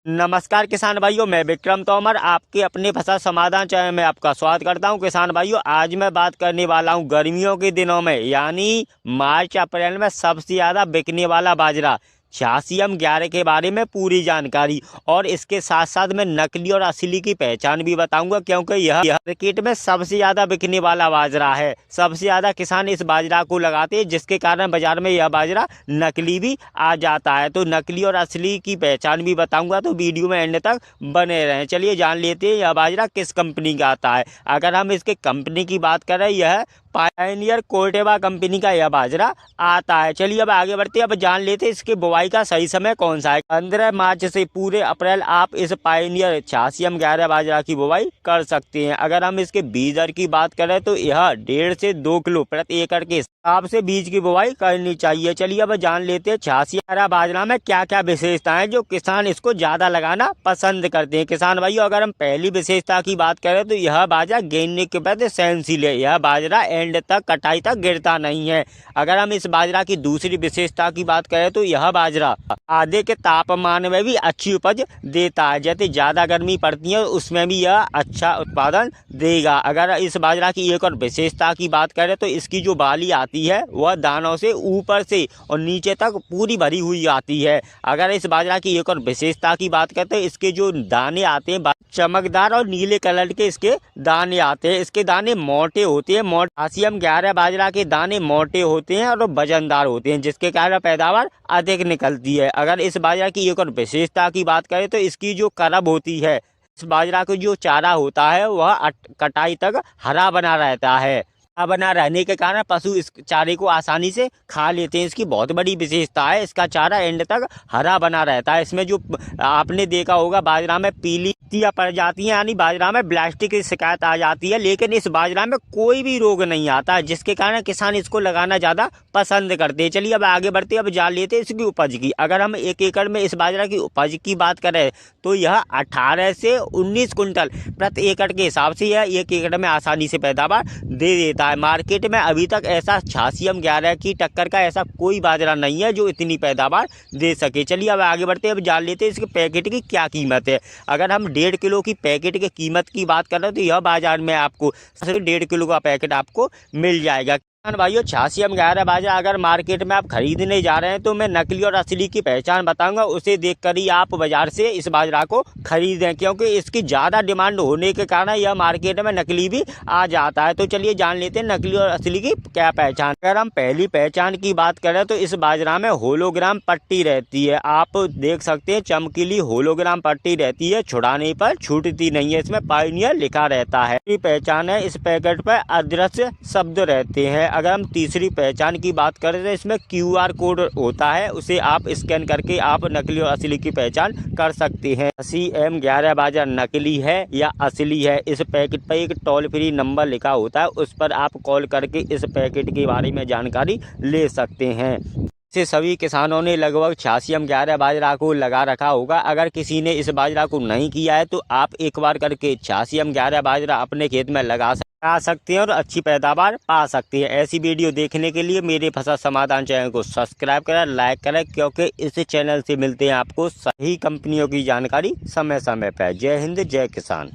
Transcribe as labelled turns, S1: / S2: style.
S1: नमस्कार किसान भाइयों, मैं विक्रम तोमर आपके अपने फसल समाधान चैनल में आपका स्वागत करता हूं। किसान भाइयों, आज मैं बात करने वाला हूं गर्मियों के दिनों में यानी मार्च अप्रैल में सबसे ज़्यादा बिकने वाला बाजरा 86M11 के बारे में पूरी जानकारी। और इसके साथ साथ मैं नकली और असली की पहचान भी बताऊंगा, क्योंकि यह मार्केट में सबसे ज़्यादा बिकने वाला बाजरा है। सबसे ज़्यादा किसान इस बाजरा को लगाते हैं, जिसके कारण बाजार में यह बाजरा नकली भी आ जाता है। तो नकली और असली की पहचान भी बताऊंगा, तो वीडियो में एंड तक बने रहें। चलिए जान लेते हैं यह बाजरा किस कंपनी का आता है। अगर हम इसके कंपनी की बात करें, यह पायनियर कोर्टेवा कंपनी का यह बाजरा आता है। चलिए अब आगे बढ़ते हैं। अब जान लेते हैं इसके बुवाई का सही समय कौन सा है। 15 मार्च से पूरे अप्रैल आप इस पायनियर 86M11 बाजरा की बुवाई कर सकते हैं। अगर हम इसके बीज दर की बात करें, तो यह 1.5 से 2 किलो प्रति एकड़ के हिसाब से बीज की बुवाई करनी चाहिए। चलिए अब जान लेते हैं 86M11 बाजरा में क्या क्या विशेषताएं जो किसान इसको ज्यादा लगाना पसंद करते हैं। किसान भाइयों, अगर हम पहली विशेषता की बात करें, तो यह बाजरा गिरने के बाद सहनशील है। यह बाजरा एंड तक कटाई तक गिरता नहीं है। अगर हम इस बाजरा की दूसरी विशेषता की बात करें, तो यह बाजरा आधे के तापमान में भी अच्छी उपज देता है। जैसे ज्यादा गर्मी पड़ती है उसमें भी यह अच्छा उत्पादन देगा। अगर इस बाजरा की एक और विशेषता की बात करें, तो इसकी जो बाली आती है वह दानों से ऊपर से और नीचे तक पूरी भरी हुई आती है। अगर इस बाजरा की एक और विशेषता की बात करते हैं, इसके जो दाने आते हैं चमकदार और नीले कलर के इसके दाने आते हैं। इसके दाने मोटे होते हैं। 86M11 बाजरा के दाने मोटे होते हैं और वजनदार होते हैं, जिसके कारण पैदावार अधिक निकलती है। अगर इस बाजरा की एक और विशेषता की बात करें, तो इसकी जो करब होती है, इस बाजरा का जो चारा होता है वह कटाई तक हरा बना रहता है। बना रहने के कारण पशु इस चारे को आसानी से खा लेते हैं। इसकी बहुत बड़ी विशेषता है, इसका चारा एंड तक हरा बना रहता है। इसमें जो आपने देखा होगा बाजरा में पीली पत्तियां पड़ जाती हैं, यानी बाजरा में ब्लास्टिक की शिकायत आ जाती है, लेकिन इस बाजरा में कोई भी रोग नहीं आता है, जिसके कारण किसान इसको लगाना ज़्यादा पसंद करते हैं। चलिए अब आगे बढ़ते हैं। अब जान लेते हैं इसकी उपज की। अगर हम 1 एकड़ में इस बाजरा की उपज की बात करें, तो यह 18 से 19 कुंटल प्रति एकड़ के हिसाब से यह 1 एकड़ में आसानी से पैदावार दे देता है। मार्केट में अभी तक ऐसा 86M11 की टक्कर का ऐसा कोई बाजरा नहीं है जो इतनी पैदावार दे सके। चलिए अब आगे बढ़ते हैं। अब जान लेते हैं इसके पैकेट की क्या कीमत है। अगर हम 1.5 किलो की पैकेट की कीमत की बात कर रहे हैं, तो यह बाजार में आपको सिर्फ 1.5 किलो का पैकेट आपको मिल जाएगा। भाइयों, 86M11 बाजरा अगर मार्केट में आप खरीदने जा रहे हैं, तो मैं नकली और असली की पहचान बताऊंगा। उसे देखकर ही आप बाजार से इस बाजरा को खरीदें, क्योंकि इसकी ज़्यादा डिमांड होने के कारण यह मार्केट में नकली भी आ जाता है। तो चलिए जान लेते हैं नकली और असली की क्या पहचान। अगर हम पहली पहचान की बात करें, तो इस बाजरा में होलोग्राम पट्टी रहती है। आप देख सकते हैं चमकीली होलोग्राम पट्टी रहती है, छुड़ाने पर छूटती नहीं है। इसमें पायनियर लिखा रहता है। पहचान है, इस पैकेट पर अदृश्य शब्द रहते हैं। अगर हम तीसरी पहचान की बात करें, तो इसमें QR कोड होता है, उसे आप स्कैन करके आप नकली और असली की पहचान कर सकते हैं। 86M11 बाजरा नकली है या असली है, इस पैकेट पर एक टोल फ्री नंबर लिखा होता है, उस पर आप कॉल करके इस पैकेट के बारे में जानकारी ले सकते हैं। से सभी किसानों ने लगभग 86M11 बाजरा को लगा रखा होगा। अगर किसी ने इस बाजरा को नहीं किया है, तो आप एक बार करके 86M11 बाजरा अपने खेत में लगा सकते हैं और अच्छी पैदावार पा सकते हैं। ऐसी वीडियो देखने के लिए मेरे फसल समाधान चैनल को सब्सक्राइब करें, लाइक करें, क्योंकि इस चैनल से मिलते हैं आपको सही कंपनियों की जानकारी समय समय पर। जय हिंद, जय किसान।